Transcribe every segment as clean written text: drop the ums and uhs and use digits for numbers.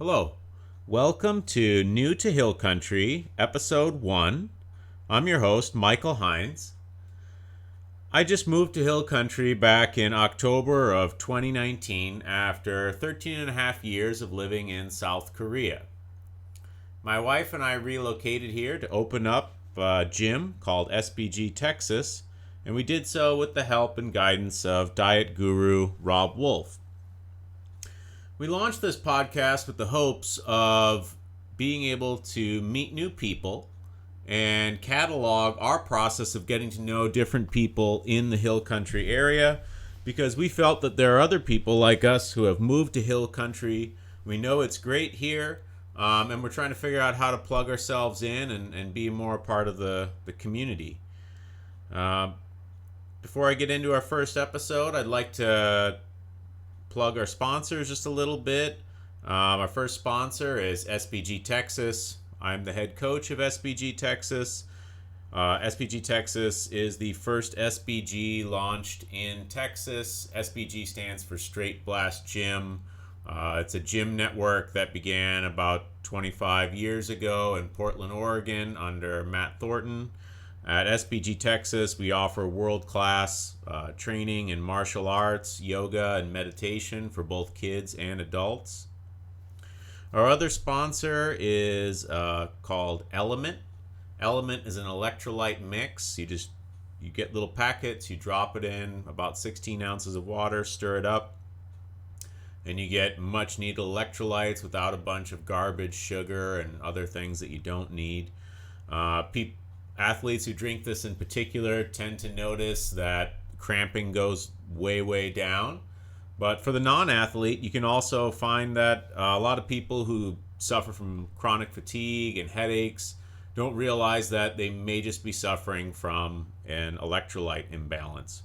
Hello. Welcome to New to Hill Country, Episode 1. I'm your host, Michael Hines. I just moved to Hill Country back in October of 2019 after 13 and a half years of living in South Korea. My wife and I relocated here to open up a gym called SBG Texas, and we did so with the help and guidance of diet guru Rob Wolf. We launched this podcast with the hopes of being able to meet new people and catalog our process of getting to know different people in the Hill Country area, because we felt that there are other people like us who have moved to Hill Country. We know it's great here, and we're trying to figure out how to plug ourselves in and be more a part of the community. Before I get into our first episode, I'd like to plug our sponsors just a little bit. Our first sponsor is SBG Texas. I'm the head coach of SBG Texas. SBG Texas is the first SBG launched in Texas. SBG stands for Straight Blast Gym. It's a gym network that began about 25 years ago in Portland, Oregon under Matt Thornton. At SBG Texas, we offer world-class training in martial arts, yoga, and meditation for both kids and adults. Our other sponsor is called Element. Element is an electrolyte mix. You get little packets, you drop it in about 16 ounces of water, stir it up, and you get much-needed electrolytes without a bunch of garbage, sugar, and other things that you don't need. Athletes who drink this in particular tend to notice that cramping goes way, way down. But for the non-athlete, you can also find that a lot of people who suffer from chronic fatigue and headaches don't realize that they may just be suffering from an electrolyte imbalance.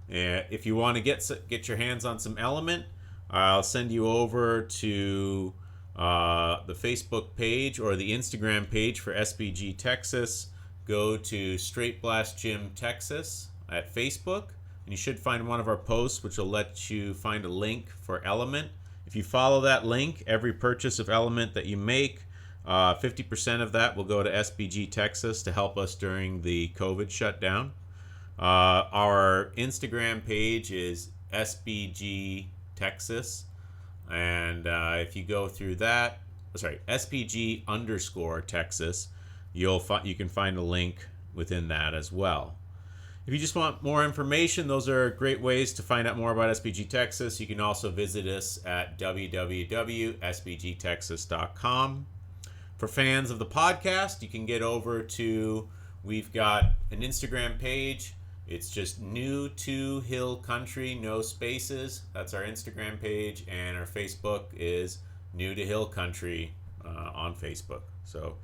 If you want to get your hands on some Element, I'll send you over to the Facebook page or the Instagram page for SBG Texas. Go to Straight Blast Gym Texas at Facebook, and you should find one of our posts which will let you find a link for Element. If you follow that link, every purchase of Element that you make, 50% of that will go to SBG Texas to help us during the COVID shutdown. Our Instagram page is SBG Texas, and if you go through that, SBG _ Texas, you can find a link within that as well. If you just want more information, those are great ways to find out more about SBG Texas. You can also visit us at www.sbgtexas.com. For fans of the podcast, you can get over to, we've got an Instagram page. It's just New to Hill Country, no spaces. That's our Instagram page. And our Facebook is New to Hill Country on Facebook. So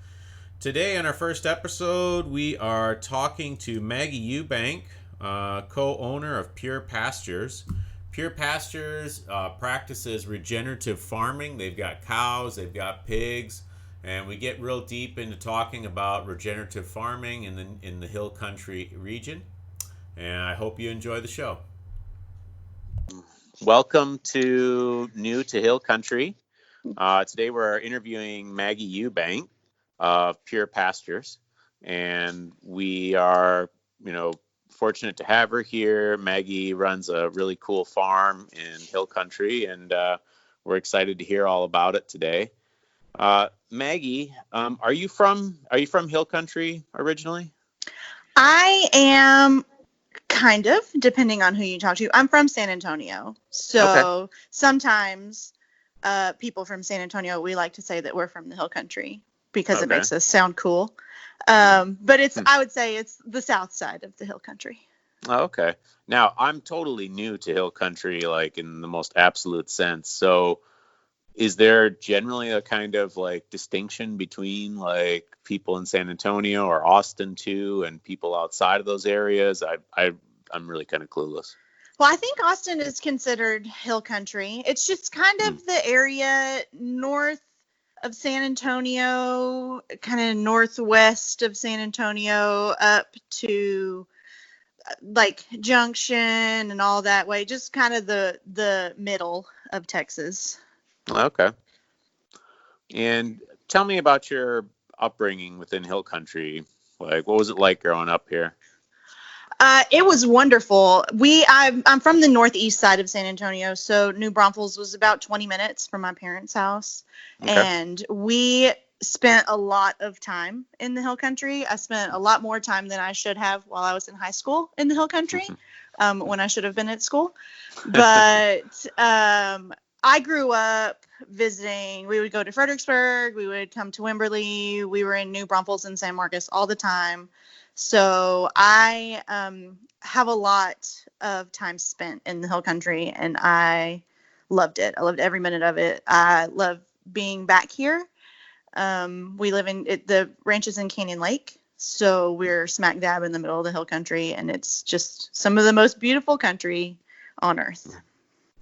today, in our first episode, we are talking to Maggie Eubank, co-owner of Pure Pastures. Pure Pastures practices regenerative farming. They've got cows, they've got pigs, and we get real deep into talking about regenerative farming in the Hill Country region. And I hope you enjoy the show. Welcome to New to Hill Country. Today we're interviewing Maggie Eubank of Pure Pastures, and we are, fortunate to have her here. Maggie runs a really cool farm in Hill Country, and we're excited to hear all about it today. Maggie, are you from Hill Country originally? I am kind of, depending on who you talk to. I'm from San Antonio, so okay. Sometimes people from San Antonio, we like to say that we're from the Hill Country, because it makes us sound cool. But I would say it's the south side of the Hill Country. Oh, okay. Now, I'm totally new to Hill Country, like in the most absolute sense. So is there generally a kind of like distinction between like people in San Antonio or Austin too and people outside of those areas? I'm really kind of clueless. Well, I think Austin is considered Hill Country. It's just kind of the area north of San Antonio, kind of northwest of San Antonio, up to like Junction and all that way, just kind of the middle of Texas. Okay. And tell me about your upbringing within Hill Country. Like, what was it like growing up here? It was wonderful. I'm from the northeast side of San Antonio, so New Braunfels was about 20 minutes from my parents' house, Okay. and we spent a lot of time in the Hill Country. I spent a lot more time than I should have while I was in high school in the Hill Country, when I should have been at school. But I grew up visiting. We would go to Fredericksburg. We would come to Wimberley. We were in New Braunfels and San Marcos all the time. So I have a lot of time spent in the Hill Country, and I loved it. I loved every minute of it. I love being back here. We live in the ranch is in Canyon Lake, so we're smack dab in the middle of the Hill Country, and it's just some of the most beautiful country on earth.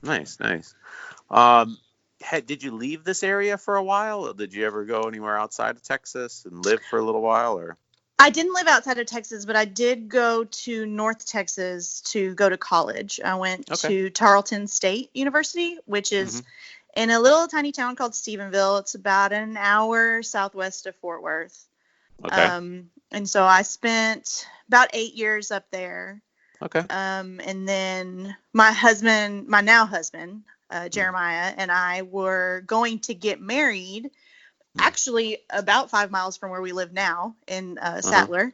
Nice. Did you leave this area for a while? Or did you ever go anywhere outside of Texas and live for a little while? Or I didn't live outside of Texas, but I did go to North Texas to go to college. I went to Tarleton State University, which is in a little tiny town called Stephenville. It's about an hour southwest of Fort Worth. Okay. And so I spent about 8 years up there. Okay. And then my now husband, Jeremiah, and I were going to get married actually about 5 miles from where we live now in Sattler.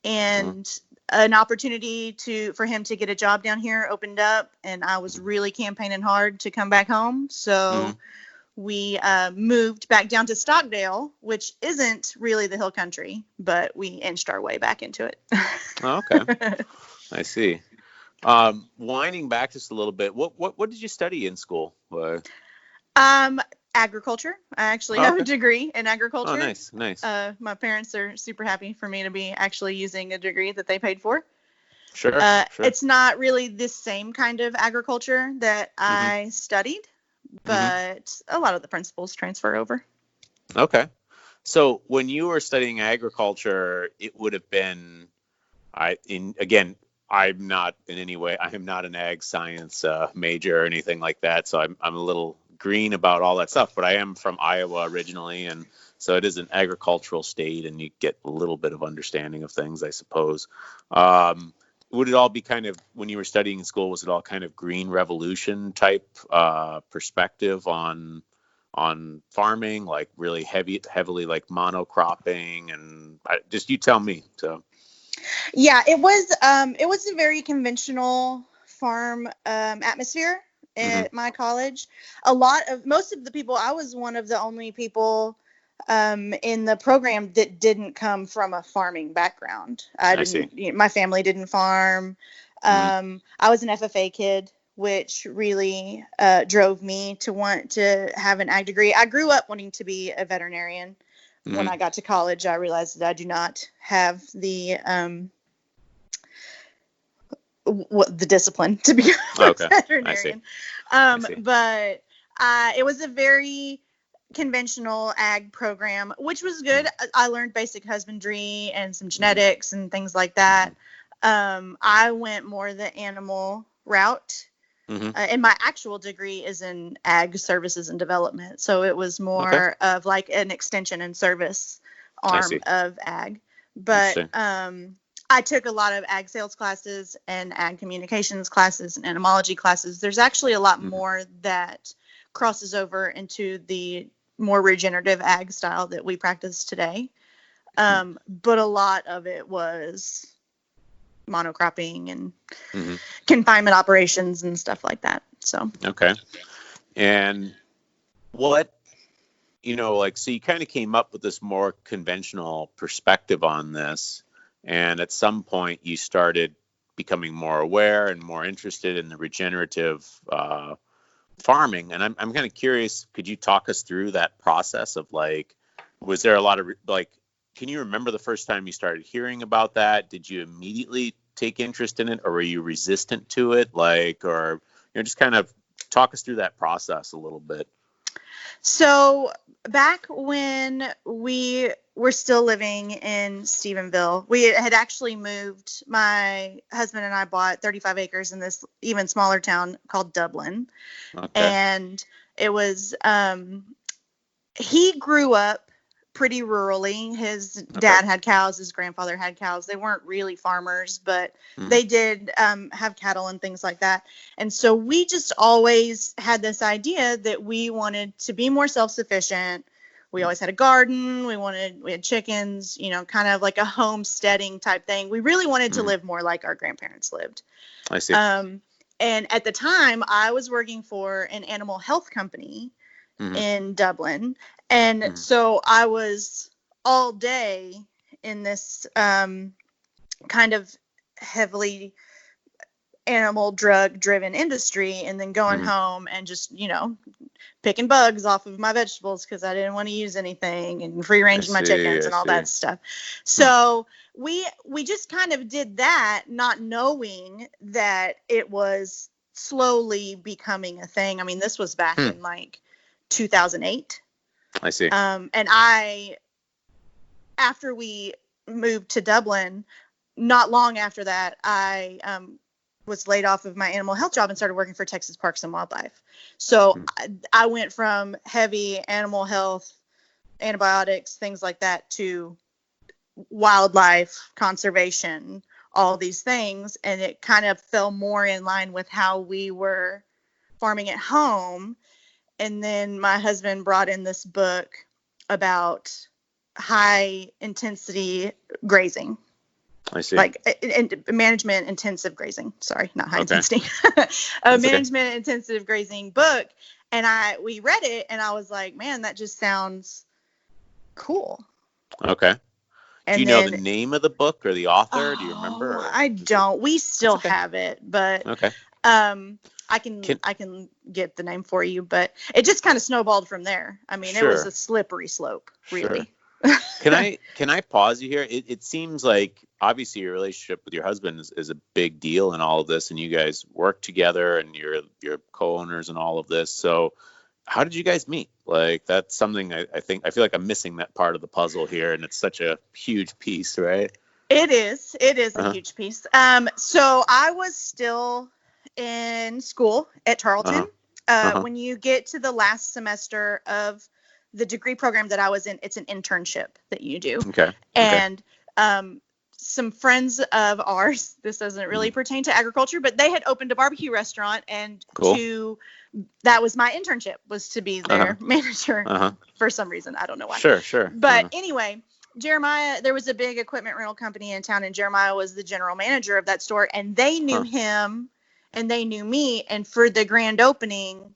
And an opportunity for him to get a job down here opened up, and I was really campaigning hard to come back home. So we moved back down to Stockdale, which isn't really the Hill Country, but we inched our way back into it. Okay. I see. Winding back just a little bit, what did you study in school? Agriculture. I actually have a degree in agriculture. Oh, nice. My parents are super happy for me to be actually using a degree that they paid for. Sure. It's not really the same kind of agriculture that I studied, but a lot of the principles transfer over. Okay. So when you were studying agriculture, it would have been, I'm not in any way, I am not an ag science major or anything like that. So I'm a little green about all that stuff, but I am from Iowa originally. And so it is an agricultural state, and you get a little bit of understanding of things, I suppose. Would it all be kind of, when you were studying in school, was it all kind of green revolution type perspective on farming, like really heavily like monocropping, and just you tell me. So yeah, it was a very conventional farm atmosphere at my college. Most of the people, I was one of the only people in the program that didn't come from a farming background. I didn't. My family didn't farm. I was an FFA kid, which really drove me to want to have an ag degree. I grew up wanting to be a veterinarian. When I got to college, I realized that I do not have the discipline to be a veterinarian. But it was a very conventional ag program, which was good. I learned basic husbandry and some genetics and things like that. I went more the animal route. And my actual degree is in ag services and development. So it was more of like an extension and service arm of ag. But I took a lot of ag sales classes and ag communications classes and entomology classes. There's actually a lot more that crosses over into the more regenerative ag style that we practice today. But a lot of it was monocropping and confinement operations and stuff like that. So and what, so you kind of came up with this more conventional perspective on this, and at some point you started becoming more aware and more interested in the regenerative farming. And I'm kind of curious, could you talk us through that process of was there a lot of can you remember the first time you started hearing about that? Did you immediately take interest in it, or were you resistant to it? Or just kind of talk us through that process a little bit. So back when we were still living in Stephenville, we had actually moved. My husband and I bought 35 acres in this even smaller town called Dublin. And it was he grew up pretty rurally. His dad had cows. His grandfather had cows. They weren't really farmers, but they did have cattle and things like that. And so we just always had this idea that we wanted to be more self-sufficient. We always had a garden. We had chickens, kind of like a homesteading type thing. We really wanted to live more like our grandparents lived. I see. And at the time, I was working for an animal health company in Dublin. And so I was all day in this kind of heavily animal drug driven industry, and then going home and just, picking bugs off of my vegetables because I didn't want to use anything, and free ranging my chickens and all that stuff. So we just kind of did that, not knowing that it was slowly becoming a thing. I mean, this was back in like 2008. I see. And after we moved to Dublin, not long after that, I was laid off of my animal health job and started working for Texas Parks and Wildlife. So I went from heavy animal health, antibiotics, things like that, to wildlife conservation, all these things. And it kind of fell more in line with how we were farming at home. And then my husband brought in this book about high intensity grazing. I see. Like management intensive grazing. Sorry, not high intensity. Management intensive grazing book. And we read it, and I was like, man, that just sounds cool. Okay. And do you know the name of the book or the author? Do you remember? I don't. We still have it, but I can get the name for you, but it just kind of snowballed from there. I mean, it was a slippery slope, really. Sure. Can I pause you here? It seems like obviously your relationship with your husband is a big deal in all of this, and you guys work together and you're co-owners in all of this. So how did you guys meet? Like, that's something I feel like I'm missing that part of the puzzle here, and it's such a huge piece, right? It is a huge piece. So I was still in school at Tarleton. When you get to the last semester of the degree program that I was in, it's an internship that you do. Okay. And some friends of ours, this doesn't really pertain to agriculture, but they had opened a barbecue restaurant, and that was my internship, was to be their manager for some reason. I don't know why. Sure. But anyway, Jeremiah, there was a big equipment rental company in town, and Jeremiah was the general manager of that store, and they knew him and they knew me. And for the grand opening,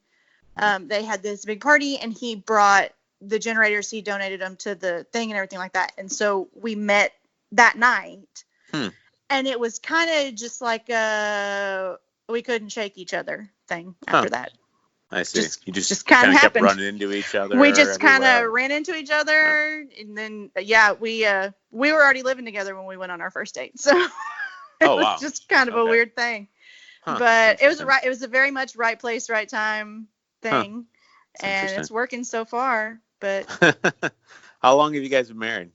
they had this big party, and he brought the generators. He donated them to the thing and everything like that. And so we met that night, and it was kind of just like we couldn't shake each other thing after that. I see. You just kind of kept happened. running into each other. We just kind of ran into each other, and then we were already living together when we went on our first date. So it was just kind of a weird thing. But it was a very much right place, right time thing, and it's working so far. But how long have you guys been married?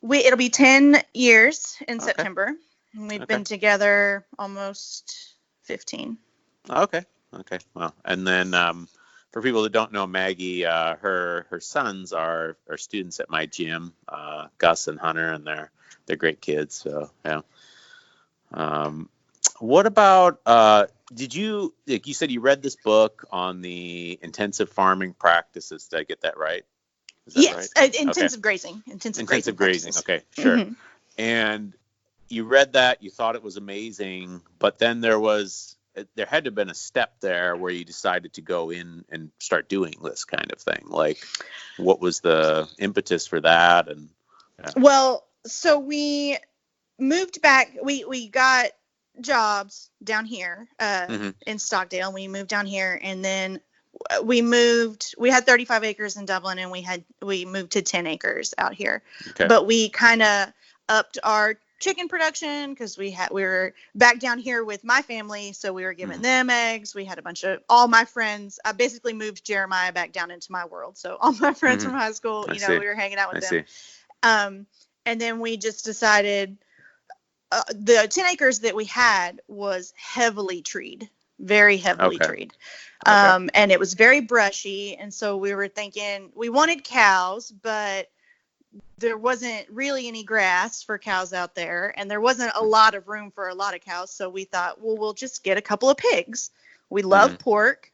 It'll be 10 years in September. And we've been together almost 15. Okay. Well, and then for people that don't know Maggie, her sons are students at my gym, Gus and Hunter, and they're great kids. So yeah. What about did you, like you said, you read this book on the intensive farming practices? Did I get that right? Is that yes, right? Intensive grazing. Intensive grazing. Practices. Okay, sure. And you read that, you thought it was amazing, but then there had to have been a step there where you decided to go in and start doing this kind of thing. Like, what was the impetus for that? And well, so we moved back. We got jobs down here in Stockdale. We moved down here, and then we had 35 acres in Dublin, and we moved to 10 acres out here. But we kind of upped our chicken production because we were back down here with my family, so we were giving them eggs. We had all my friends. I basically moved Jeremiah back down into my world, so all my friends from high school, we were hanging out with them. And then we just decided the 10 acres that we had was heavily treed. very heavily Okay. treed. Okay. And it was very brushy. And so we were thinking we wanted cows, but there wasn't really any grass for cows out there. And there wasn't a lot of room for a lot of cows. So we thought, well, we'll just get a couple of pigs. We love pork.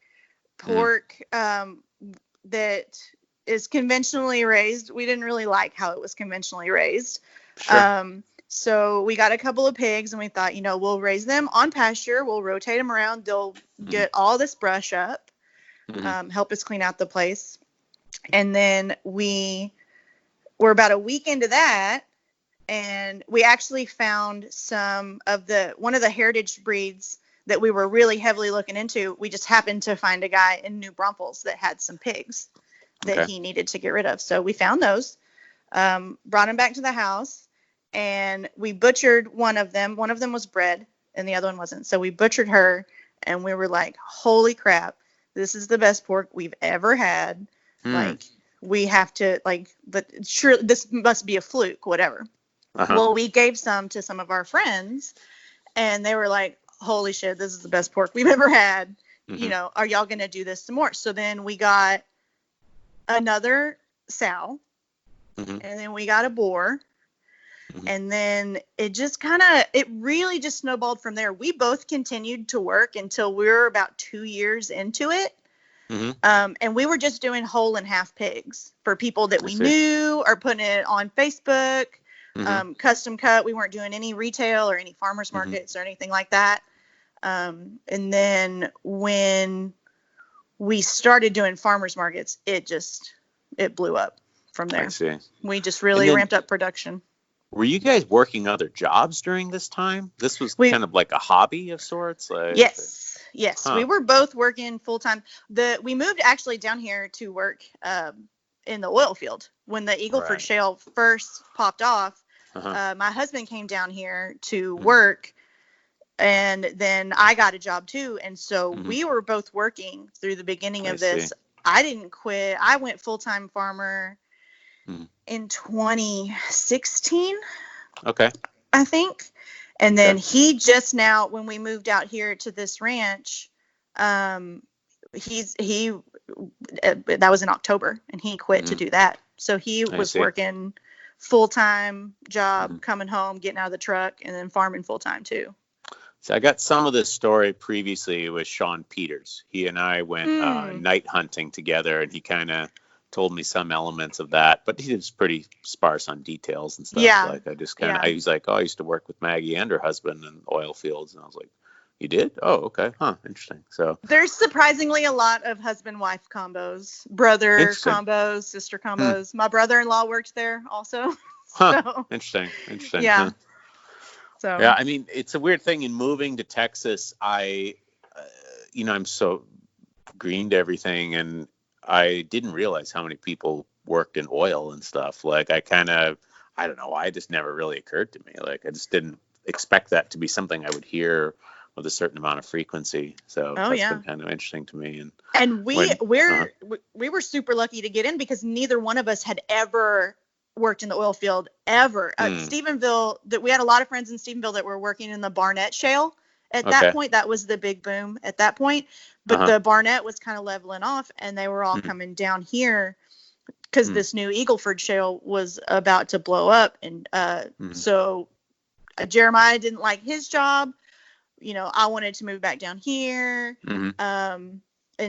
Pork that is conventionally raised. We didn't really like how it was conventionally raised. Sure. So we got a couple of pigs and we thought, we'll raise them on pasture. We'll rotate them around. They'll get all this brush up, help us clean out the place. And then we were about a week into that, and we actually found one of the heritage breeds that we were really heavily looking into. We just happened to find a guy in New Braunfels that had some pigs that he needed to get rid of. So we found those, brought them back to the house, and we butchered one of them. One of them was bred and the other one wasn't. So we butchered her, and we were like, holy crap, this is the best pork we've ever had. Like, we have to, sure, this must be a fluke, whatever. Well, we gave some to some of our friends, and they were like, holy shit, this is the best pork we've ever had. Are y'all going to do this some more? So then we got another sow, and then we got a boar. And then it really just snowballed from there. We both continued to work until we were about 2 years into it. And we were just doing whole and half pigs for people that we knew, or putting it on Facebook, custom cut. We weren't doing any retail or any farmers markets or anything like that. And then when we started doing farmers markets, it blew up from there. I see. We just really ramped up production. Were you guys working other jobs during this time? This was kind of like a hobby of sorts? Yes. We were both working full time. We moved actually down here to work in the oil field. When the Eagleford Shale first popped off, my husband came down here to work, and then I got a job too. And so we were both working through the beginning of this. I didn't quit. I went full-time farmer in 2016. Okay. I think. And then he just now, when we moved out here to this ranch, that was in October, and he quit to do that. So he was working full-time job, coming home, getting out of the truck, and then farming full-time too. So I got some of this story previously with Sean Peters. He and I went night hunting together, and he kind of told me some elements of that, but he was pretty sparse on details and stuff. Yeah. Like, I just kind of, I was like, oh, I used to work with Maggie and her husband in oil fields. And I was like, you did? Oh, okay. Huh. Interesting. So there's surprisingly a lot of husband-wife combos, brother combos, sister combos. My brother-in-law worked there also. So, Interesting. Yeah. Huh. So yeah, I mean, it's a weird thing in moving to Texas. I'm so green to everything, and I didn't realize how many people worked in oil and stuff. Like, I don't know why, it just never really occurred to me. Like, I just didn't expect that to be something I would hear with a certain amount of frequency. So that's been kind of interesting to me. And we were super lucky to get in, because neither one of us had ever worked in the oil field ever. Stephenville, we had a lot of friends in Stephenville that were working in the Barnett Shale. At that point, that was the big boom at that point. But the Barnett was kind of leveling off, and they were all coming down here because this new Eagleford Shale was about to blow up. And so Jeremiah didn't like his job. I wanted to move back down here. And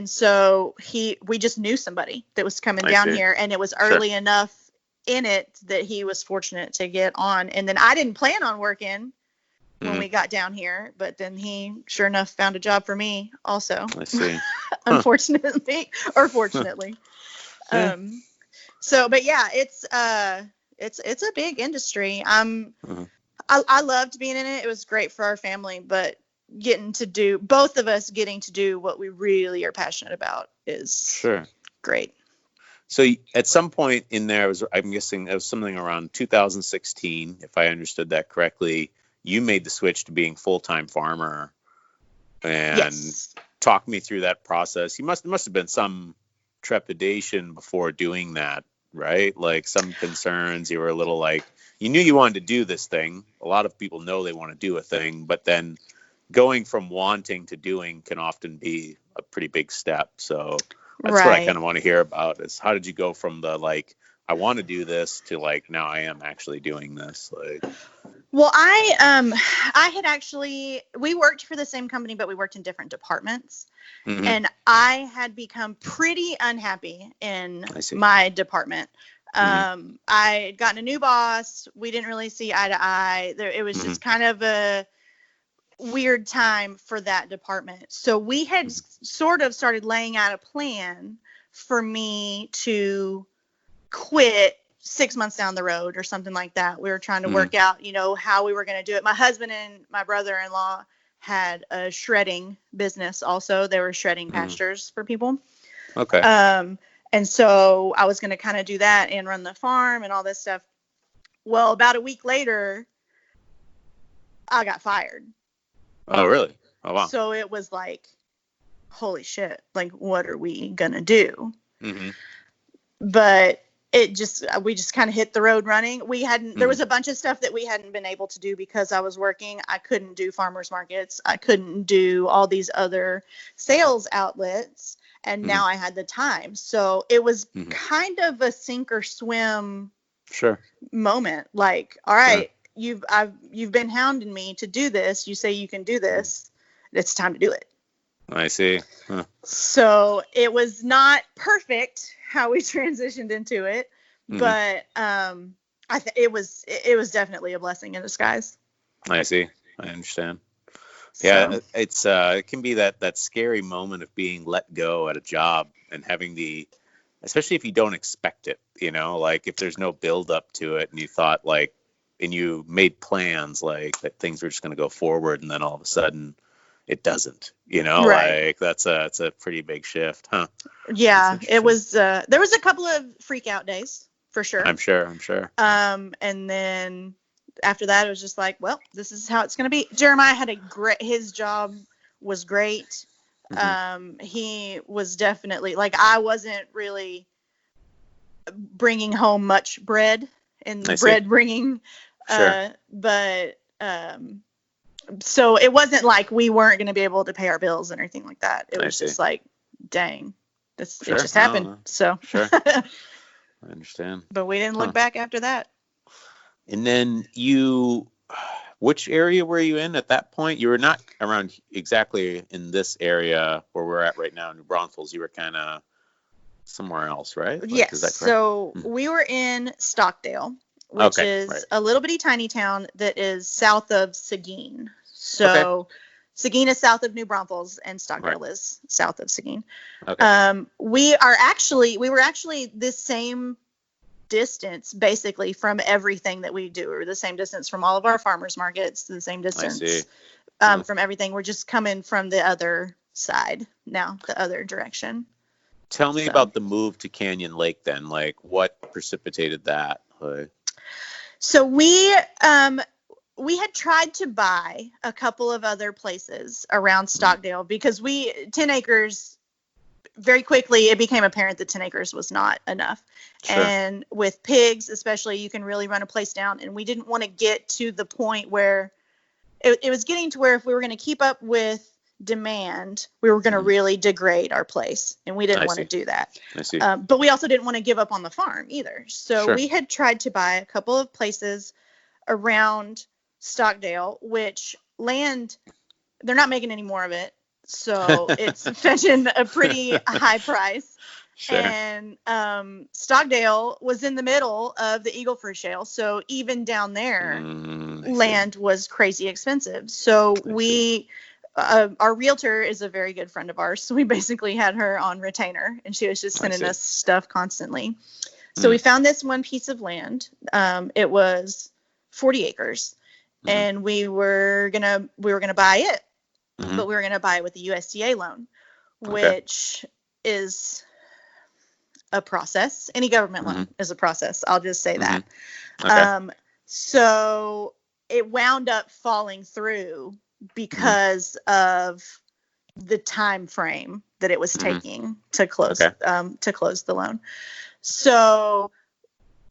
so we just knew somebody that was coming down here, and it was early enough in it that he was fortunate to get on. And then I didn't plan on working when we got down here, but then he sure enough found a job for me also. I see. Unfortunately, or fortunately. So, but yeah, it's a big industry. I loved being in it. It was great for our family, but both of us getting to do what we really are passionate about is great. So at some point in there, I'm guessing it was something around 2016, if I understood that correctly, you made the switch to being full-time farmer, and talk me through that process. There must have been some trepidation before doing that, right? Like some concerns. You were a little like, you knew you wanted to do this thing. A lot of people know they want to do a thing, but then going from wanting to doing can often be a pretty big step. So that's what I Right. kind of want to hear about is how did you go from the like, I want to do this to like, now I am actually doing this. Like, Well, I had actually, we worked for the same company, but we worked in different departments. mhm, And I had become pretty unhappy in I see. my department. Mhm, I had gotten a new boss. We didn't really see eye to eye. It was mhm, just kind of a weird time for that department. So we had sort of started laying out a plan for me to quit 6 months down the road or something like that. We were trying to mhm, work out, how we were going to do it. My husband and my brother-in-law had a shredding business also. They were shredding mhm. pastures for people. Okay. Um, and so I was going to kind of do that and run the farm and all this stuff. Well, about a week later, I got fired. Oh, really? Oh, wow. So it was like, holy shit, like, what are we going to do? Mhm, But we just kind of hit the road running. There mhm, was a bunch of stuff that we hadn't been able to do because I was working. I couldn't do farmers markets. I couldn't do all these other sales outlets. And mhm, now I had the time. So it was mhm. kind of a sink or swim Sure. moment. Like, all Sure. right, you've been hounding me to do this. You say you can do Mhm. this. It's time to do it. I see. Huh. So it was not perfect how we transitioned into it, Mhm. but it was definitely a blessing in disguise. I see. I understand. So Yeah, it can be that scary moment of being let go at a job and having especially if you don't expect it, like if there's no build up to it and you thought like, and you made plans like that things were just going to go forward and then all of a sudden it doesn't, right, like it's a pretty big shift, huh? That's yeah, it interesting. was. There was a couple of freak out days for sure. I'm sure. And then after that, it was just like, well, this is how it's going to be. Jeremiah had his job was great. Hmm. He was definitely like, I wasn't really bringing home much bread I and see. bread bringing, Sure. but so it wasn't like we weren't going to be able to pay our bills and everything like that. It I was see. just like, dang, it Sure. just No, happened. no. So, Sure. I understand. but we didn't look Huh. back after that. And then which area were you in at that point? You were not around exactly in this area where we're at right now, New Braunfels. You were kind of somewhere else, right? Like, Yes. is that correct? So Hmm. we were in Stockdale, which Okay, right. is a little bitty tiny town that is south of Seguin. Okay, So Seguin is south of New Braunfels and right. Stockdale is south of Seguin. Okay. We were actually the same distance basically from everything that we do. We're the same distance from all of our farmers markets, the same I see. distance Huh. from everything. We're just coming from the other side now, the other direction. Tell me So. about the move to Canyon Lake then. Like, what precipitated that? Like, So we had tried to buy a couple of other places around mm, Stockdale because 10 acres, very quickly it became apparent that 10 acres was not enough. sure. And with pigs, especially, you can really run a place down. And we didn't want to get to the point where it was getting to where if we were going to keep up with demand, we were going to Mm, really degrade our place. And we didn't I want to see. do that. I see. But we also didn't want to give up on the farm either. So Sure. we had tried to buy a couple of places around Stockdale, which land, they're not making any more of it. So it's fetching a pretty high price. Sure. And Stockdale was in the middle of the Eagle Fruit Shale. So even down there, I see. land was crazy expensive. So I see. our realtor is a very good friend of ours. So we basically had her on retainer and she was just I sending see. us stuff constantly. So we Mm, found this one piece of land. It was 40 acres mm, and we were gonna buy it, mm. but we were gonna buy it with a USDA loan, Okay. which is a process. Any government Mm, loan is a process. I'll just say mm. that. Okay. So it wound up falling through Mm, because of the time frame that it was mm. taking to close Okay. the loan. So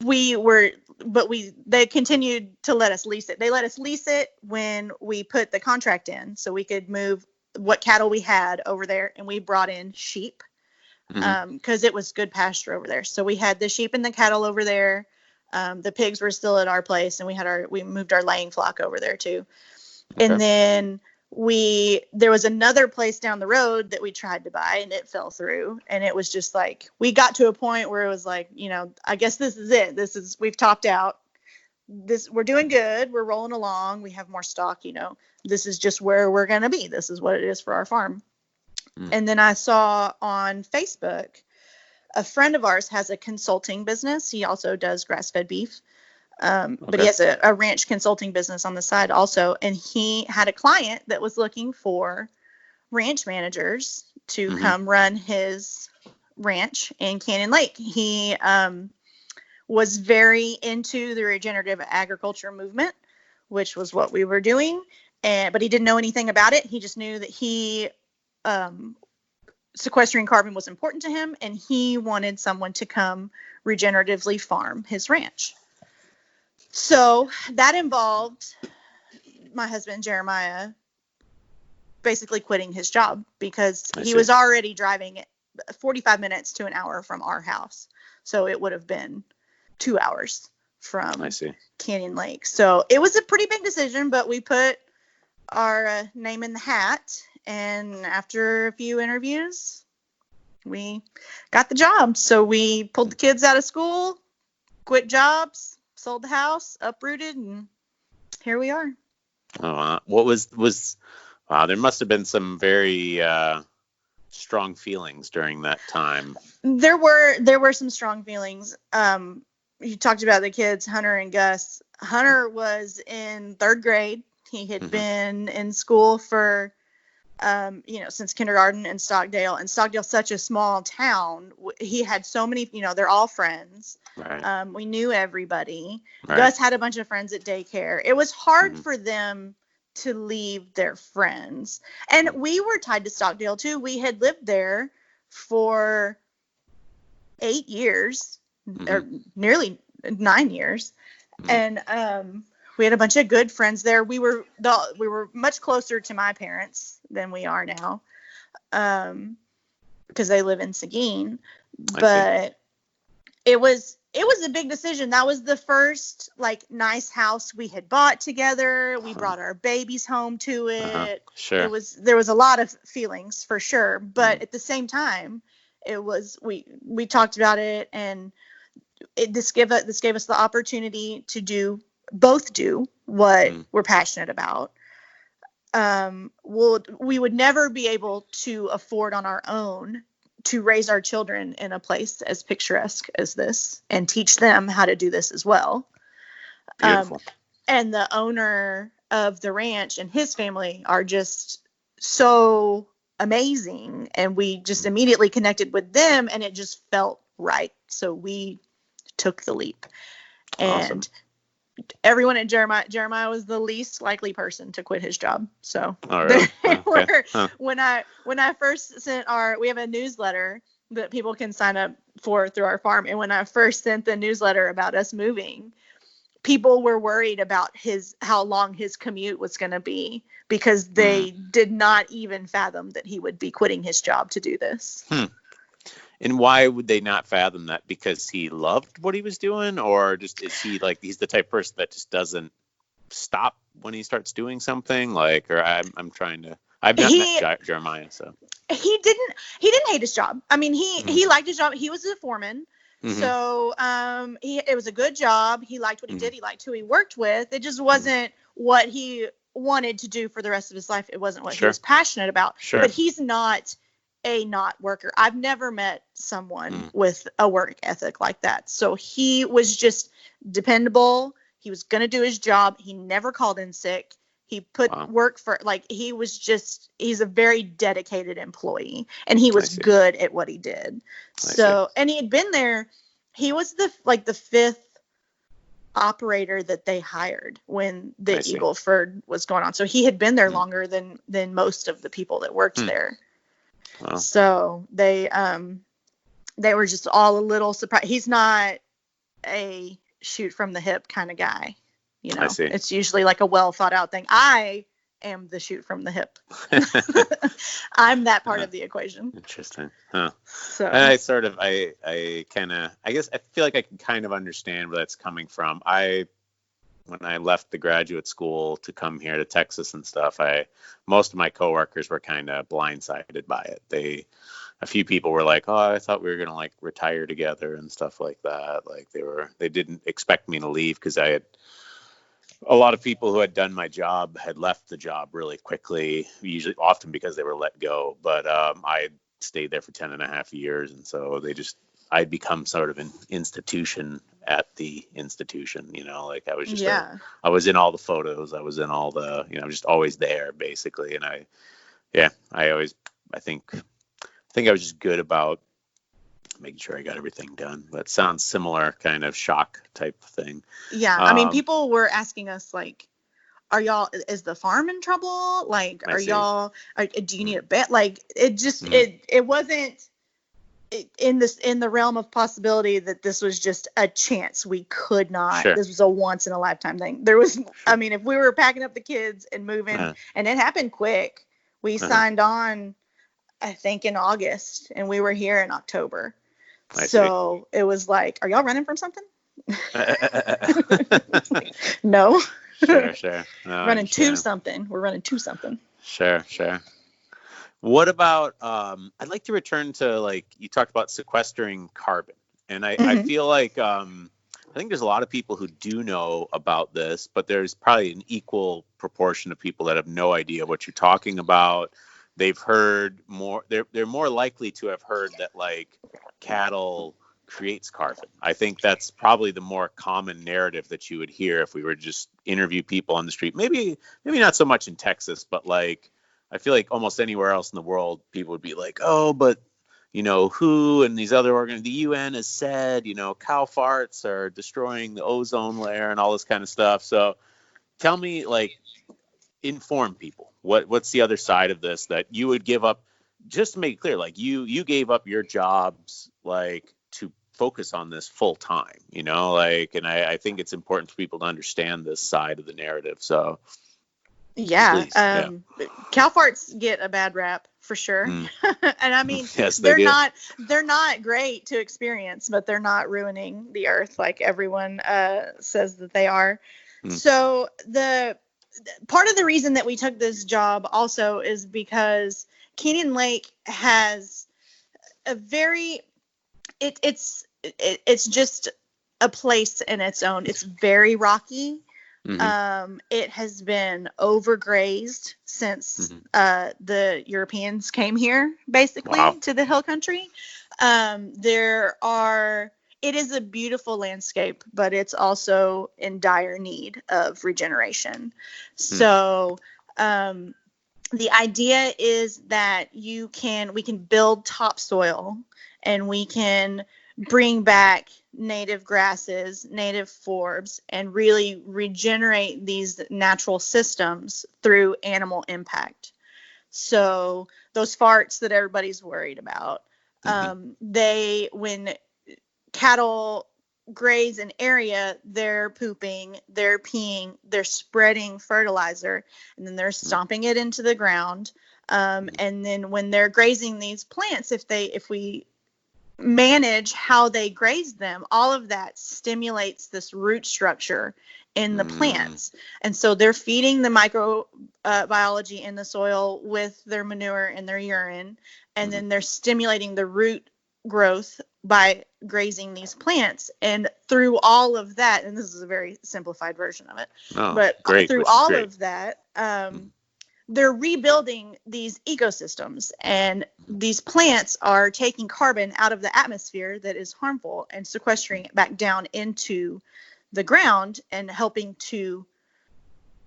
we were but they continued to let us lease it. They let us lease it when we put the contract in, so we could move what cattle we had over there, and we brought in sheep because it was good pasture over there. So we had the sheep and the cattle over there. The pigs were still at our place, and we moved our laying flock over there too. Okay. And then there was another place down the road that we tried to buy, and it fell through. And it was just like, we got to a point where it was like, I guess this is it. We've topped out. We're doing good. We're rolling along. We have more stock, this is just where we're going to be. This is what it is for our farm. And then I saw on Facebook, a friend of ours has a consulting business. He also does grass-fed beef. But he has a ranch consulting business on the side also. And he had a client that was looking for ranch managers to come run his ranch in Canyon Lake. He was very into the regenerative agriculture movement, which was what we were doing. But he didn't know anything about it. He just knew that sequestering carbon was important to him, and he wanted someone to come regeneratively farm his ranch. So that involved my husband, Jeremiah, basically quitting his job because he was already driving 45 minutes to an hour from our house. So it would have been 2 hours from Canyon Lake. So it was a pretty big decision, but we put our name in the hat. And after a few interviews, we got the job. So we pulled the kids out of school, quit jobs, sold the house, uprooted, and here we are. What was there must have been some very strong feelings during that time. There were some strong feelings. You talked about the kids, Hunter and Gus. Hunter was in 3rd grade. He had been in school for since kindergarten in Stockdale, and Stockdale's such a small town. He had so many, they're all friends. Right. We knew everybody. Right. Gus had a bunch of friends at daycare. It was hard for them to leave their friends. And we were tied to Stockdale too. We had lived there for 8 years, or nearly 9 years. And we had a bunch of good friends there. We were much closer to my parents than we are now, because they live in Seguin. But it was a big decision. That was the first nice house we had bought together. We brought our babies home to it. Sure. There was a lot of feelings for sure, but at the same time, we talked about it, and this gave us the opportunity to do what we're passionate about. We would never be able to afford on our own to raise our children in a place as picturesque as this and teach them how to do this as well. Beautiful. And the owner of the ranch and his family are just so amazing, and we just immediately connected with them, and it just felt right. So we took the leap. Awesome. And everyone at Jeremiah was the least likely person to quit his job. So when I first sent we have a newsletter that people can sign up for through our farm. And when I first sent the newsletter about us moving, people were worried about how long his commute was going to be, because they did not even fathom that he would be quitting his job to do this. And why would they not fathom that? Because he loved what he was doing, or just is he he's the type of person that just doesn't stop when he starts doing something? Or I'm trying to. I've not met Jeremiah, so he didn't hate his job. I mean, he liked his job. He was a foreman, so it was a good job. He liked what he did. He liked who he worked with. It just wasn't what he wanted to do for the rest of his life. It wasn't what he was passionate about. Sure. But he's not a not worker. I've never met someone with a work ethic like that. So he was just dependable. He was going to do his job. He never called in sick. He put work for, he's a very dedicated employee, and he was good at what he did. And he had been there. He was the 5th operator that they hired when the Eagleford was going on. So he had been there longer than most of the people that worked there. Wow. So they were just all a little surprised. He's not a shoot from the hip kind of guy. I see. It's usually like a well thought out thing. I am the shoot from the hip. I'm that part of the equation. Interesting. Huh. So And I sort of, I kind of, I guess I feel like I can kind of understand where that's coming from. When I left the graduate school to come here to Texas and stuff, most of my coworkers were kind of blindsided by it. A few people were like, "Oh, I thought we were going to like retire together and stuff like that." Like they didn't expect me to leave because I had a lot of people who had done my job had left the job really quickly, often because they were let go. But I had stayed there for 10 and a half years. And so I'd become sort of an institution at the institution, like I was just, I was in all the photos. I was in all the, just always there basically. And I think I was just good about making sure I got everything done. But sounds similar kind of shock type thing. Yeah. I mean, people were asking us like, is the farm in trouble? Like, do you need a bet? Like, it just, it wasn't in the realm of possibility that this was just a chance. We could not, this was a once in a lifetime thing. There was, I mean, if we were packing up the kids and moving and it happened quick, we signed on, I think in August, and we were here in October. So it was like, are y'all running from something? No. Sure. No, running to something. We're running to something. Sure. What about, I'd like to return to, like, you talked about sequestering carbon. And I feel like, I think there's a lot of people who do know about this, but there's probably an equal proportion of people that have no idea what you're talking about. They've heard more, they're more likely to have heard that, like, cattle creates carbon. I think that's probably the more common narrative that you would hear if we were to just interview people on the street. Maybe not so much in Texas, but like I feel like almost anywhere else in the world, people would be like, "Oh, but who and these other the UN has said, cow farts are destroying the ozone layer and all this kind of stuff." So tell me, like, inform people. What's the other side of this that you would give up? Just to make it clear, like you gave up your jobs, like, to focus on this full time, and I think it's important for people to understand this side of the narrative. So cow farts get a bad rap for sure. And I mean, yes, they're not great to experience, but they're not ruining the earth like everyone says that they are. So the part of the reason that we took this job also is because Canyon Lake has a very it's just a place in its own. It's very rocky. It has been overgrazed since the Europeans came here, basically, to the hill country. It is a beautiful landscape, but it's also in dire need of regeneration. So the idea is that we can build topsoil and we can bring back native grasses, native forbs, and really regenerate these natural systems through animal impact. So those farts that everybody's worried about, when cattle graze an area, they're pooping, they're peeing, they're spreading fertilizer, and then they're stomping it into the ground. And then when they're grazing these plants, if we manage how they graze them, all of that stimulates this root structure in the plants. And so they're feeding the microbiology in the soil with their manure and their urine, and then they're stimulating the root growth by grazing these plants. And through all of that, and this is a very simplified version of it, through all of that, they're rebuilding these ecosystems, and these plants are taking carbon out of the atmosphere that is harmful and sequestering it back down into the ground and helping to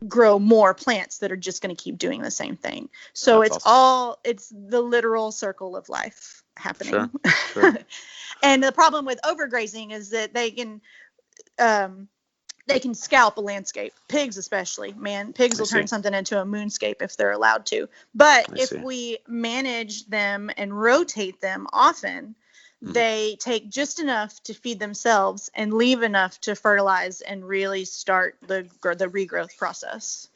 grow more plants that are just going to keep doing the same thing. So it's the literal circle of life happening. Sure. And the problem with overgrazing is that they can scalp a landscape. Pigs especially, man. Pigs will turn something into a moonscape if they're allowed to. But if we manage them and rotate them often, they take just enough to feed themselves and leave enough to fertilize and really start the regrowth process.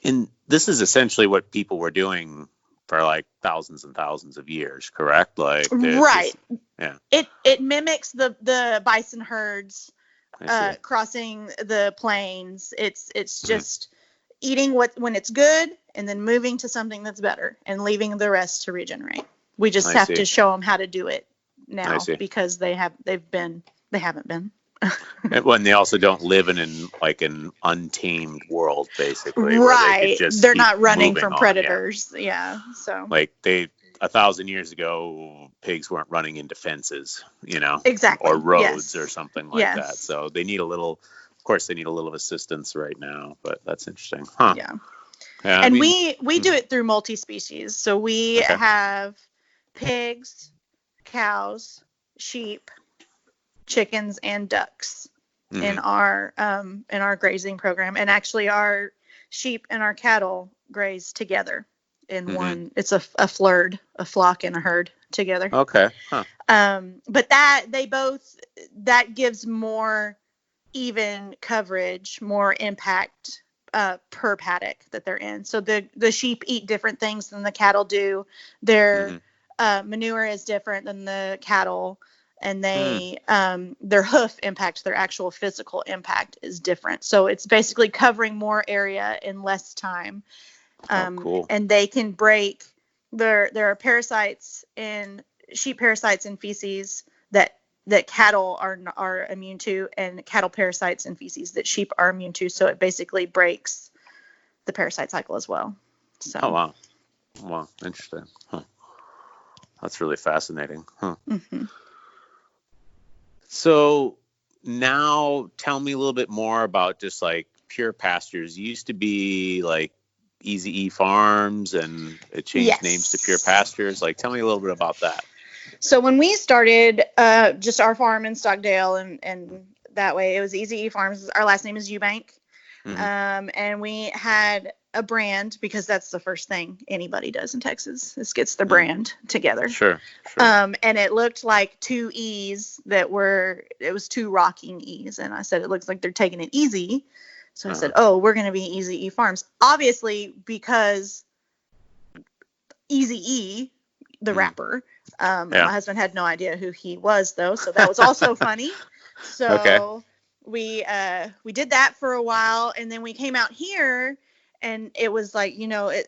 And this is essentially what people were doing for like thousands and thousands of years, correct? Like, right. Yeah. It mimics the bison herds crossing the plains. It's just eating when it's good and then moving to something that's better and leaving the rest to regenerate. We just have to show them how to do it now because they haven't been. When they also don't live in an untamed world, basically. Right. They're not running from predators. Yeah. So like 1,000 years ago, pigs weren't running into fences, exactly, or roads or something like that. So they need a little assistance right now, but that's interesting. Huh. Yeah. And we do it through multi-species. So we have pigs, cows, sheep, chickens, and ducks in our grazing program. And actually our sheep and our cattle graze together in one. It's a flock and a herd together. Okay. Huh. But that gives more even coverage, more impact per paddock that they're in. So the sheep eat different things than the cattle do. Their manure is different than the cattle, and their hoof impact, their actual physical impact is different. So it's basically covering more area in less time. Cool. And they can break. There are parasites in sheep, parasites in feces that cattle are immune to, and cattle parasites in feces that sheep are immune to. So it basically breaks the parasite cycle as well. So. Oh wow, interesting. Huh. That's really fascinating. Huh. Mm-hmm. So now tell me a little bit more about just like Pure Pastures. It used to be like Easy E Farms, and it changed names to Pure Pastures. Like, tell me a little bit about that. So when we started just our farm in Stockdale, and that way it was Easy E Farms. Our last name is Eubank. And we had a brand because that's the first thing anybody does in Texas is gets the brand together. Sure. And it looked like two E's it was two rocking E's. And I said, it looks like they're taking it easy. So I said, we're going to be Easy E Farms. Obviously, because Easy E, the rapper, my husband had no idea who he was, though. So that was also funny. So we did that for a while. And then we came out here, and it was like,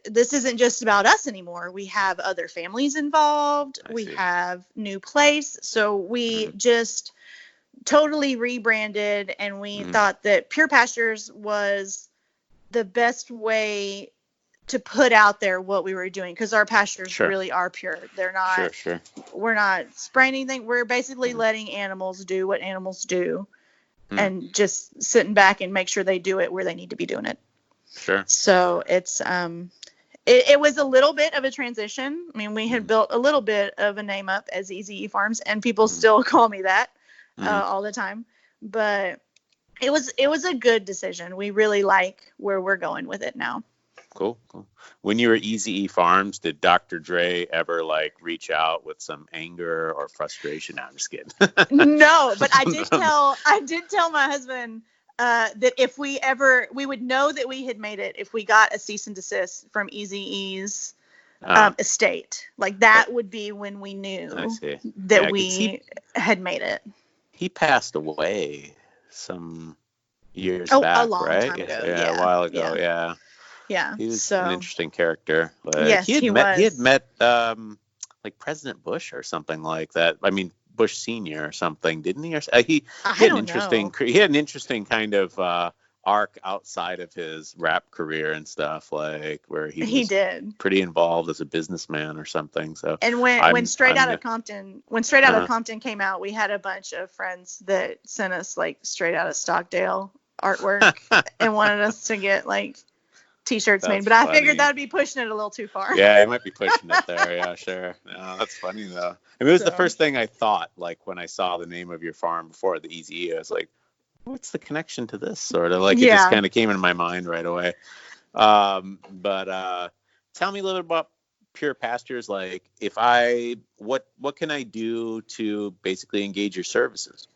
this isn't just about us anymore. We have other families involved. We have new place. So we just totally rebranded, and we thought that Pure Pastures was the best way to put out there what we were doing, because our pastures really are pure. They're not we're not spraying anything. We're basically letting animals do what animals do, and just sitting back and make sure they do it where they need to be doing it. So it's it was a little bit of a transition. I mean, we had built a little bit of a name up as Easy E Farms, and people still call me that all the time. But it was a good decision. We really like where we're going with it now. Cool. When you were Easy E Farms, did Dr. Dre ever like reach out with some anger or frustration? No, I'm just kidding. No, but I did tell my husband that if we would know that we had made it if we got a cease and desist from Easy E's estate. Like that would be when we knew that we had made it. He passed away some years back, a long time ago. A while ago. Yeah. He was an interesting character. Like, yes, he had met like President Bush or something like that. I mean, Bush Senior or something, didn't he? Or he had an interesting kind of arc outside of his rap career and stuff, like where he did pretty involved as a businessman or something. So and when Straight Outta Compton came out, we had a bunch of friends that sent us like Straight Outta Stockdale artwork and wanted us to get like T-shirts made, but I figured that would be pushing it a little too far. Yeah, it might be pushing it there. Yeah, sure. No, that's funny though. I mean, it was the first thing I thought, like when I saw the name of your farm before the Easy E, I was like, what's the connection to this? Sort of like it just kind of came in my mind right away. But tell me a little bit about Pure Pastures, like what can I do to basically engage your services?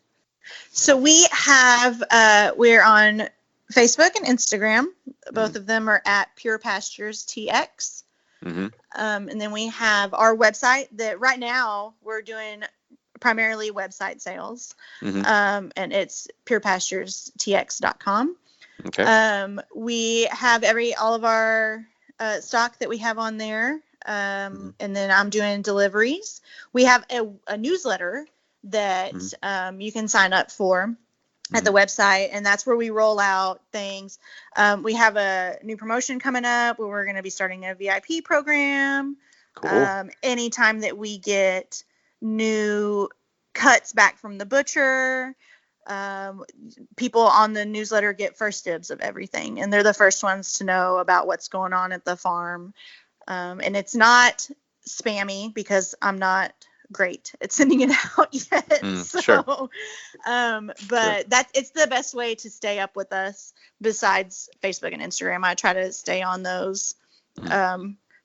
So we're on Facebook and Instagram. Both of them are at Pure Pastures TX. And then we have our website that right now we're doing primarily website sales. And it's purepasturestx.com. Okay. We have all of our stock that we have on there. And then I'm doing deliveries. We have a newsletter that you can sign up for at the website, and that's where we roll out things. We have a new promotion coming up where we're going to be starting a VIP program. Cool. Anytime that we get new cuts back from the butcher, people on the newsletter get first dibs of everything, and they're the first ones to know about what's going on at the farm. And it's not spammy because I'm not great at sending it out yet. Sure. But it's the best way to stay up with us besides Facebook and Instagram. I try to stay on those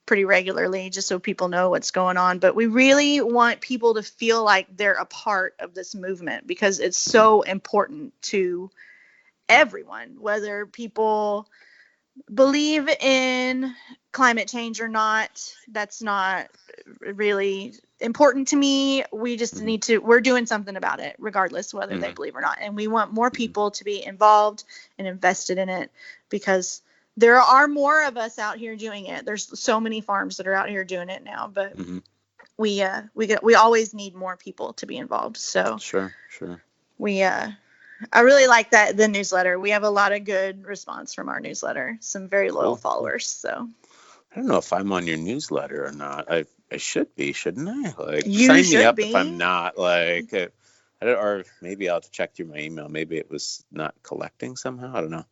pretty regularly just so people know what's going on. But we really want people to feel like they're a part of this movement because it's so important to everyone, whether people believe in climate change or not. That's not really important to me. We just we're doing something about it regardless whether they believe or not, and we want more people to be involved and invested in it because there are more of us out here doing it. There's so many farms that are out here doing it now, but we always need more people to be involved. So sure I really like the newsletter. We have a lot of good response from our newsletter. Some very loyal followers. So I don't know if I'm on your newsletter or not. I should be, shouldn't I? Like, you sign should me up be. if I'm not. Like, or maybe I'll have to check through my email. Maybe it was not collecting somehow. I don't know.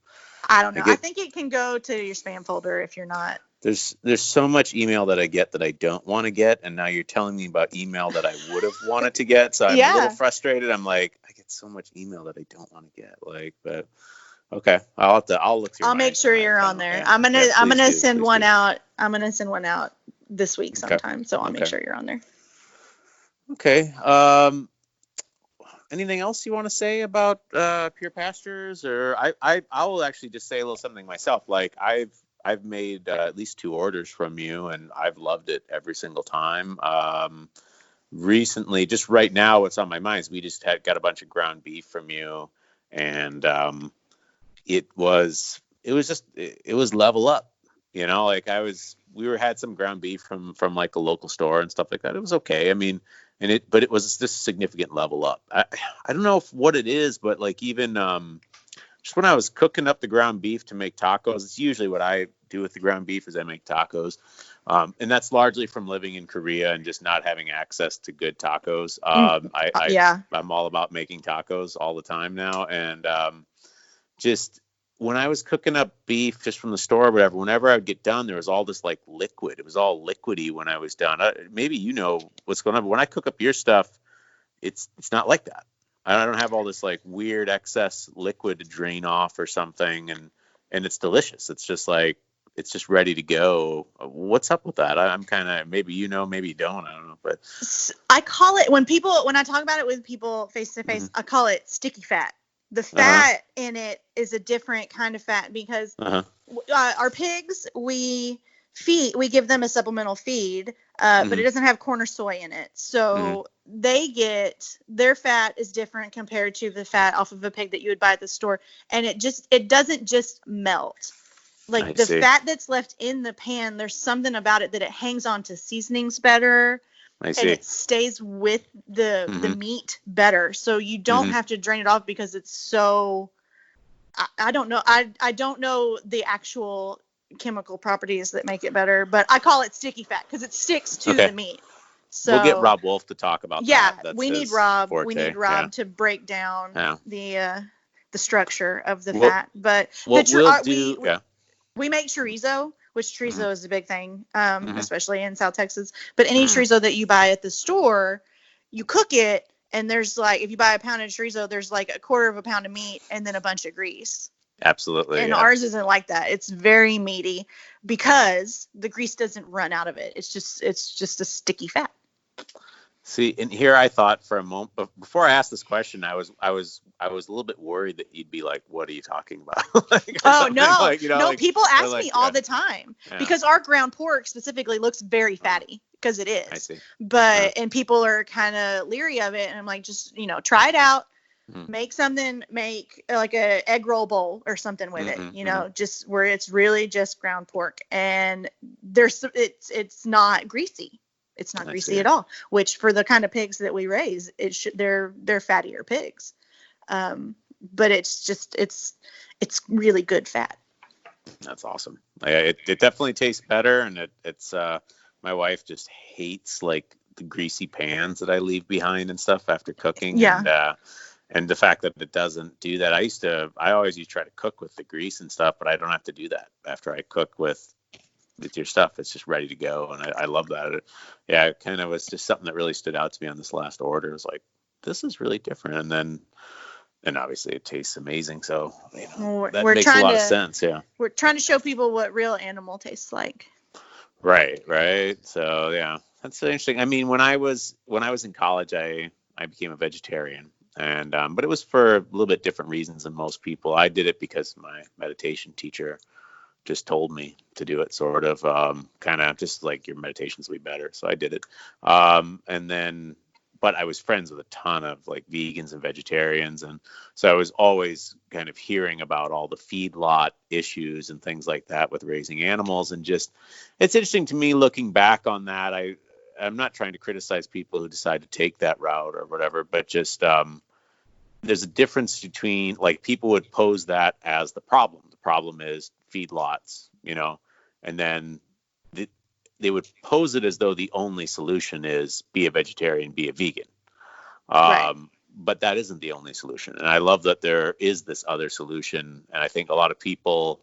I think it can go to your spam folder if you're not. There's so much email that I get that I don't want to get, and now you're telling me about email that I would have wanted to get. So I'm a little frustrated. I'm like, I get so much email that I don't want to get. Like, but okay, I'll look through. I'll make sure you're on there. Yeah. I'm gonna send one out. I'm gonna send one out this week sometime. So I'll make sure you're on there. Okay. Anything else you want to say about Pure Pastures? Or I will actually just say a little something myself. Like I've made at least 2 orders from you, and I've loved it every single time. Recently, just right now, what's on my mind is we just got a bunch of ground beef from you, and it was level up. You know, like we had some ground beef from like a local store and stuff like that. It was okay. I mean, but it was just a significant level up. I don't know what it is, but like even just when I was cooking up the ground beef to make tacos, it's usually what I do with the ground beef is I make tacos. And that's largely from living in Korea and just not having access to good tacos. I'm all about making tacos all the time now. And just when I was cooking up beef just from the store or whatever, whenever I would get done, there was all this like liquid. It was all liquidy when I was done. Maybe you know what's going on, but when I cook up your stuff, it's not like that. I don't have all this like weird excess liquid to drain off or something, and it's delicious. It's just like it's just ready to go. What's up with that? I'm kind of, maybe you know, maybe you don't. I don't know, but I call it when I talk about it with people face to face, I call it sticky fat. The fat in it is a different kind of fat because our pigs, we give them a supplemental feed, but it doesn't have corn or soy in it. So their fat is different compared to the fat off of a pig that you would buy at the store. And it doesn't just melt. Like fat that's left in the pan, there's something about it that it hangs on to seasonings better. And it stays with the meat better. So you don't have to drain it off because it's so, I don't know. I don't know the actual chemical properties that make it better, but I call it sticky fat because it sticks to the meat. So we'll get Rob Wolf to talk about that. Yeah, we need Rob. Forte. We need Rob to break down the structure of the fat. But we make chorizo, which chorizo is a big thing, especially in South Texas. But any chorizo that you buy at the store, you cook it, and there's like, if you buy a pound of chorizo, there's like a quarter of a pound of meat and then a bunch of grease. Absolutely. And Yeah. ours isn't like that. It's very meaty because the grease doesn't run out of it. It's just a sticky fat. See, and here I thought for a moment before I asked this question, I was a little bit worried that you'd be like, "What are you talking about?" Oh no, like, no! like, People ask like, me all the time yeah. because our ground pork specifically looks very fatty because it is. I see. But and people are kind of leery of it, and I'm like, just try it out. Make something, make like a egg roll bowl or something with it, just where it's really just ground pork, and it's not greasy. It's not greasy at all, which for the kind of pigs that we raise, they're fattier pigs. But it's really good fat. That's awesome. It definitely tastes better, and it's my wife just hates like the greasy pans that I leave behind and stuff after cooking. Yeah. And the fact that it doesn't do that. I always used to try to cook with the grease and stuff, but I don't have to do that after I cook with your stuff. It's just ready to go, and I love that. It kind of was just something that really stood out to me on this last order. It was like, this is really different, and obviously it tastes amazing. So that makes a lot of sense. Yeah, we're trying to show people what real animal tastes like. Right. So yeah, that's interesting. I mean, when I was in college, I became a vegetarian. And but it was for a little bit different reasons than most people. I did it because my meditation teacher just told me to do it, sort of, kind of just like your meditations will be better. So I did it. But I was friends with a ton of like vegans and vegetarians. And so I was always kind of hearing about all the feedlot issues and things like that with raising animals. And just, it's interesting to me looking back on that. I'm not trying to criticize people who decide to take that route or whatever, but just there's a difference between, like, people would pose that as the problem. The problem is feedlots, and then they would pose it as though the only solution is be a vegetarian, be a vegan. Right. But that isn't the only solution. And I love that there is this other solution. And I think a lot of people,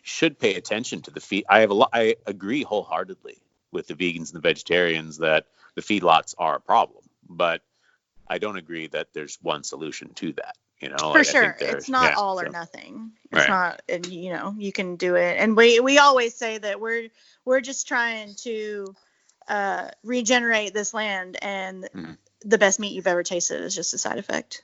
should pay attention to the feed. I agree wholeheartedly with the vegans and the vegetarians that the feedlots are a problem, but I don't agree that there's one solution to that. For sure, it's not all or nothing. It's not, and you can do it. And we always say that we're just trying to regenerate this land, and the best meat you've ever tasted is just a side effect.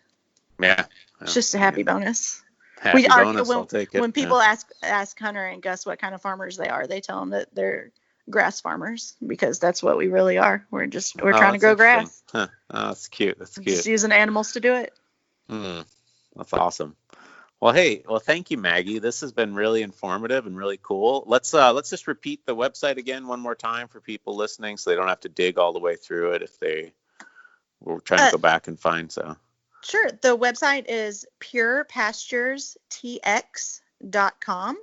Yeah, it's just a happy bonus. Bonus, I'll take it. When people ask Hunter and Gus what kind of farmers they are, they tell them that they're grass farmers, because that's what we really are. We're trying to grow grass. Huh. Oh, that's cute. Just using animals to do it. That's awesome. Well, thank you, Maggie. This has been really informative and really cool. Let's just repeat the website again one more time for people listening, so they don't have to dig all the way through it if they were trying to go back and find. So sure. The website is purepasturestx.com.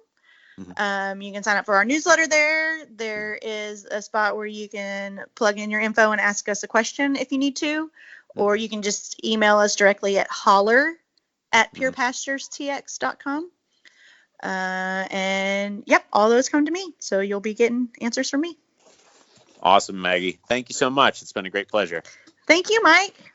You can sign up for our newsletter there. There is a spot where you can plug in your info and ask us a question if you need to, or you can just email us directly at holler@purepasturestx.com. And yep, all those come to me. So you'll be getting answers from me. Awesome, Maggie. Thank you so much. It's been a great pleasure. Thank you, Mike.